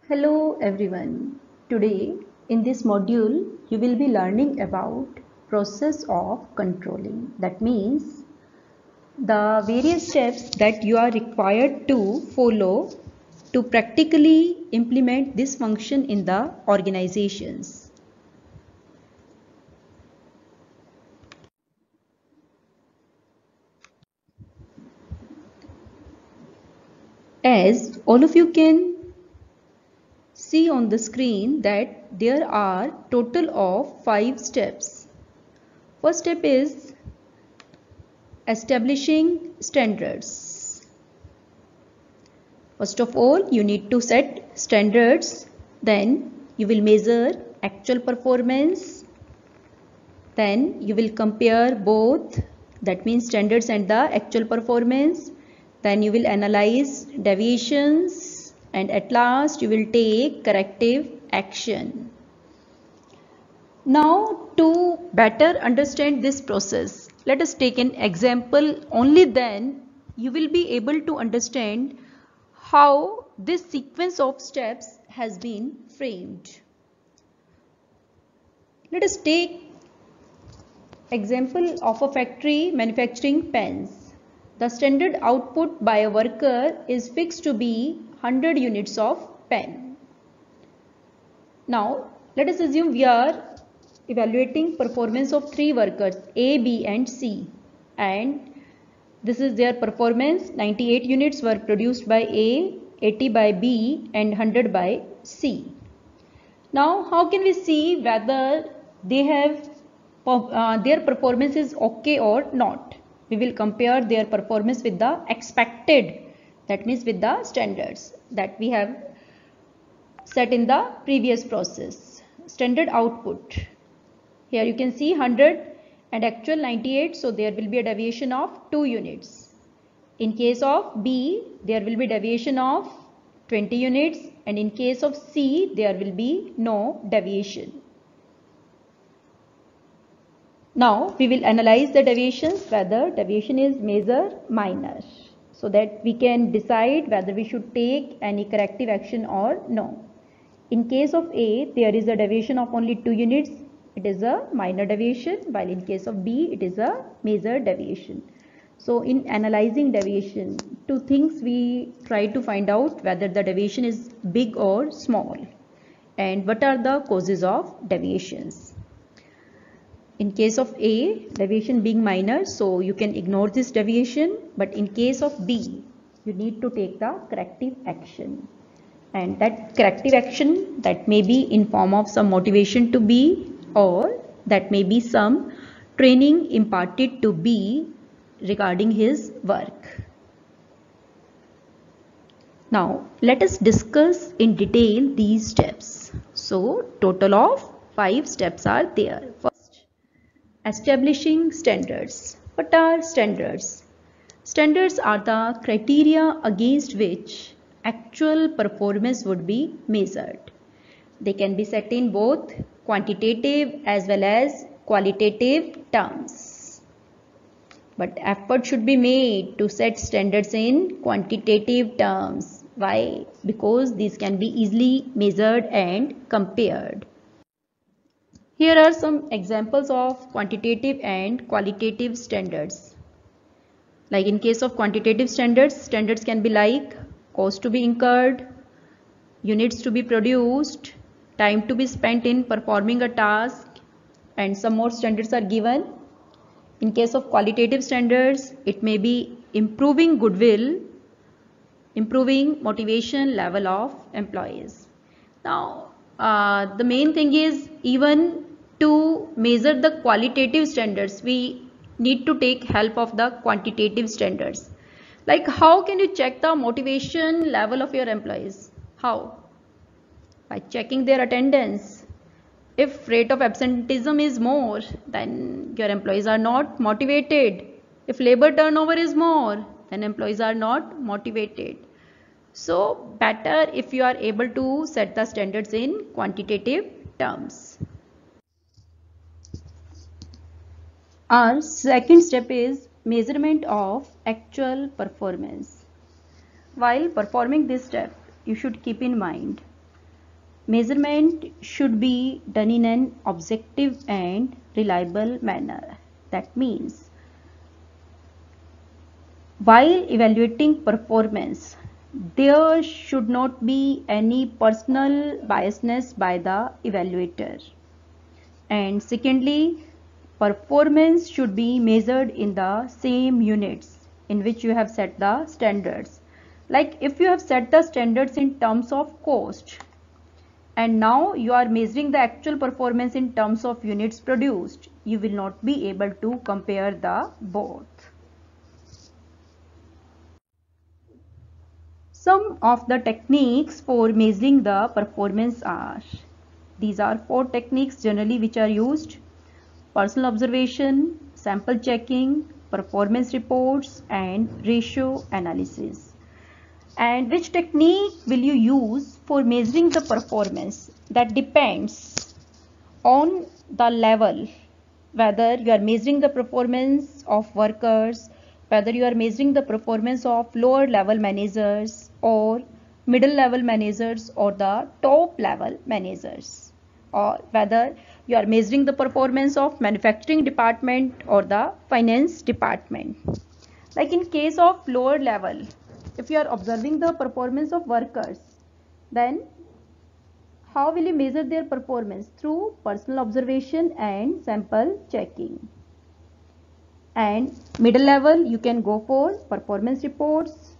Hello everyone. Today in this module you will be learning about process of controlling. That means the various steps that you are required to follow to practically implement this function in the organizations. As all of you can see on the screen that there are total of 5 steps. First step is establishing standards. First of all, you need to set standards, then you will measure actual performance, then you will compare both, that means standards and the actual performance, then you will analyze deviations, and at last you will take corrective action. Now, to better understand this process, let us take an example. Only then you will be able to understand how this sequence of steps has been framed. Let us take example of a factory manufacturing pens. The standard output by a worker is fixed to be 100 units of pen. Now, let us assume we are evaluating performance of 3 workers A, B and C, and this is their performance. 98 units were produced by A, 80 by B and 100 by C. Now how can we see whether they have their performance is okay or not? We will compare their performance with the expected, that means with the standards that we have set in the previous process. Standard output. Here you can see 100 and actual 98, so there will be a deviation of 2 units. In case of B, there will be deviation of 20 units, and in case of C, there will be no deviation. Now we will analyze the deviations, whether deviation is major, minor, so that we can decide whether we should take any corrective action or no. In case of A, there is a deviation of only 2 units. It is a minor deviation, while in case of B, it is a major deviation. So in analyzing deviation, 2 things we try to find out: whether the deviation is big or small, and what are the causes of deviations. In case of A, deviation being minor, so you can ignore this deviation, but in case of B, you need to take the corrective action. And that corrective action, that may be in form of some motivation to B, or that may be some training imparted to B regarding his work. Now let us discuss in detail these steps. So total of 5 steps are there. First, establishing standards. What are standards? Standards are the criteria against which actual performance would be measured. They can be set in both quantitative as well as qualitative terms. But effort should be made to set standards in quantitative terms. Why? Because these can be easily measured and compared. Here are some examples of quantitative and qualitative standards. Like in case of quantitative standards, standards can be like cost to be incurred, units to be produced, time to be spent in performing a task, and some more standards are given. In case of qualitative standards, it may be improving goodwill, improving motivation level of employees. Now, the main thing is, even to measure the qualitative standards, we need to take help of the quantitative standards. Like, how can you check the motivation level of your employees? How? By checking their attendance. If rate of absenteeism is more, then your employees are not motivated. If labor turnover is more, then employees are not motivated. So better if you are able to set the standards in quantitative terms. Our second step is measurement of actual performance. While performing this step, you should keep in mind Measurement should be done in an objective and reliable manner. That means, while evaluating performance, there should not be any personal biasness by the evaluator. And secondly, performance should be measured in the same units in which you have set the standards. Like if you have set the standards in terms of cost, and now you are measuring the actual performance in terms of units produced, you will not be able to compare the both. Some of the techniques for measuring the performance are, these are 4 techniques generally which are used: personal observation, sample checking, performance reports, and ratio analysis. And which technique will you use for measuring the performance? That depends on the level, whether you are measuring the performance of workers, whether you are measuring the performance of lower level managers or middle level managers or the top level managers, or whether you are measuring the performance of manufacturing department or the finance department. Like in case of lower level, if you are observing the performance of workers, then how will you measure their performance? Through personal observation and sample checking. And middle level, you can go for performance reports.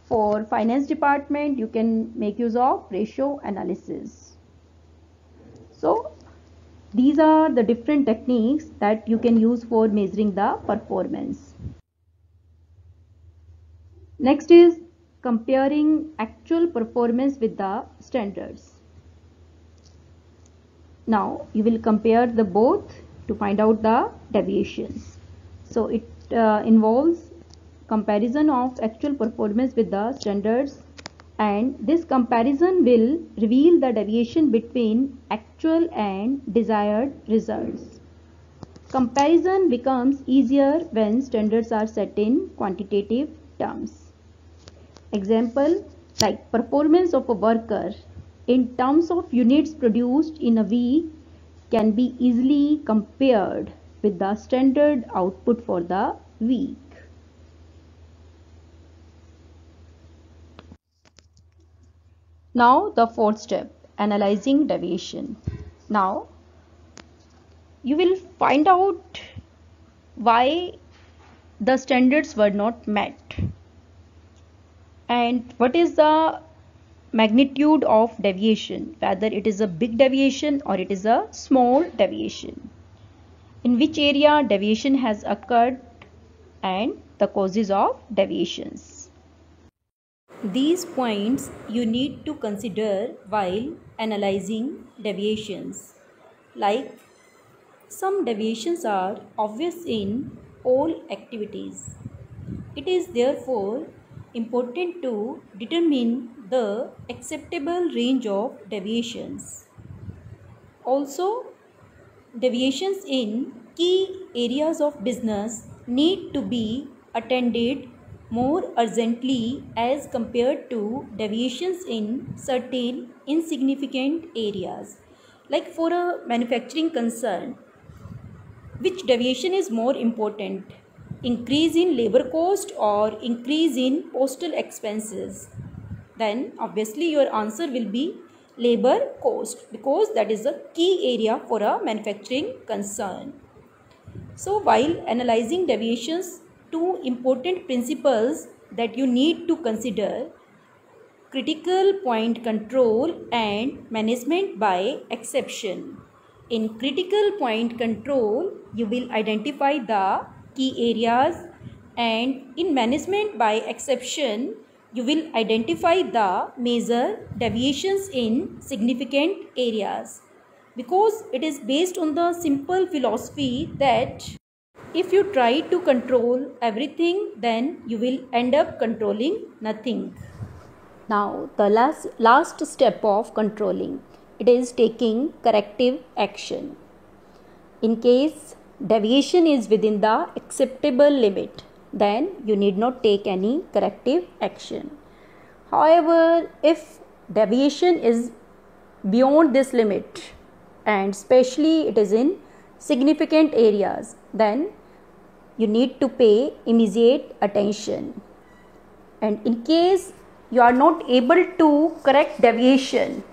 For finance department, you can make use of ratio analysis. So these are the different techniques that you can use for measuring the performance. Next is comparing actual performance with the standards. Now you will compare the both to find out the deviations. So it involves comparison of actual performance with the standards, and this comparison will reveal the deviation between actual and desired results. Comparison becomes easier when standards are set in quantitative terms. Example, like performance of a worker in terms of units produced in a week can be easily compared with the standard output for the week. Now the 4th step, analyzing deviation. Now you will find out why the standards were not met and what is the magnitude of deviation, whether it is a big deviation or it is a small deviation, in which area deviation has occurred, and the causes of deviations. These points you need to consider while analyzing deviations. Like, some deviations are obvious in all activities. It is therefore important to determine the acceptable range of deviations. Also, deviations in key areas of business need to be attended more urgently as compared to deviations in certain insignificant areas. Like for a manufacturing concern, which deviation is more important? Increase in labor cost or increase in postal expenses? Then obviously your answer will be labor cost, because that is a key area for a manufacturing concern. So while analyzing deviations, 2 important principles that you need to consider: critical point control and management by exception. In critical point control, you will identify the key areas, and in management by exception, you will identify the major deviations in significant areas, because it is based on the simple philosophy that if you try to control everything, then you will end up controlling nothing. Now the last step of controlling, it is taking corrective action. In case deviation is within the acceptable limit, then you need not take any corrective action. However, if deviation is beyond this limit, and especially it is in significant areas, then you need to pay immediate attention. And in case you are not able to correct deviation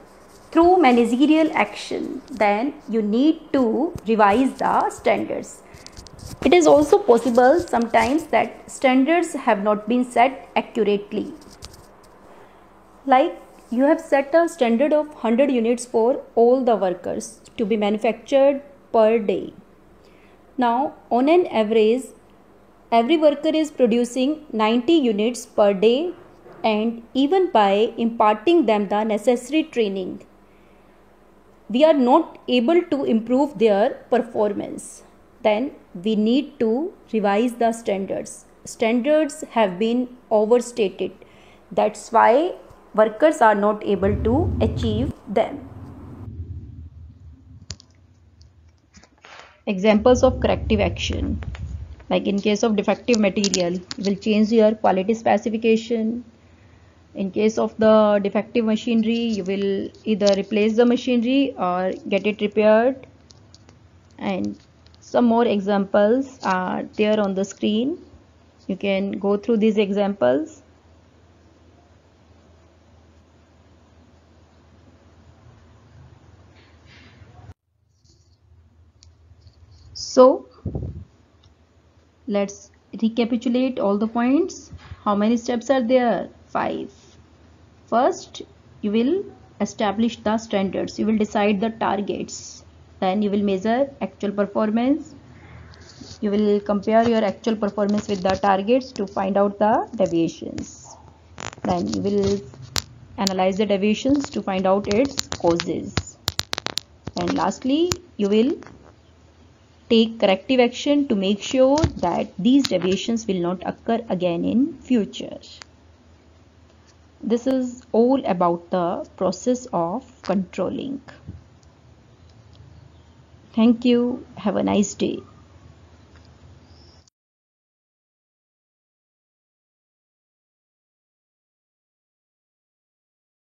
through managerial action, then you need to revise the standards. It is also possible sometimes that standards have not been set accurately. Like you have set a standard of 100 units for all the workers to be manufactured per day. Now, on an average, every worker is producing 90 units per day, and even by imparting them the necessary training, we are not able to improve their performance. Then we need to revise the standards. Standards have been overstated. That's why workers are not able to achieve them. Examples of corrective action. Like in case of defective material, you will change your quality specification. In case of the defective machinery, you will either replace the machinery or get it repaired. And some more examples are there on the screen. You can go through these examples. So let's recapitulate all the points. How many steps are there? 5. First, you will establish the standards. You will decide the targets. Then you will measure actual performance. You will compare your actual performance with the targets to find out the deviations. Then you will analyze the deviations to find out its causes. And lastly, you will take corrective action to make sure that these deviations will not occur again in future. This is all about the process of controlling. Thank you. Have a nice day.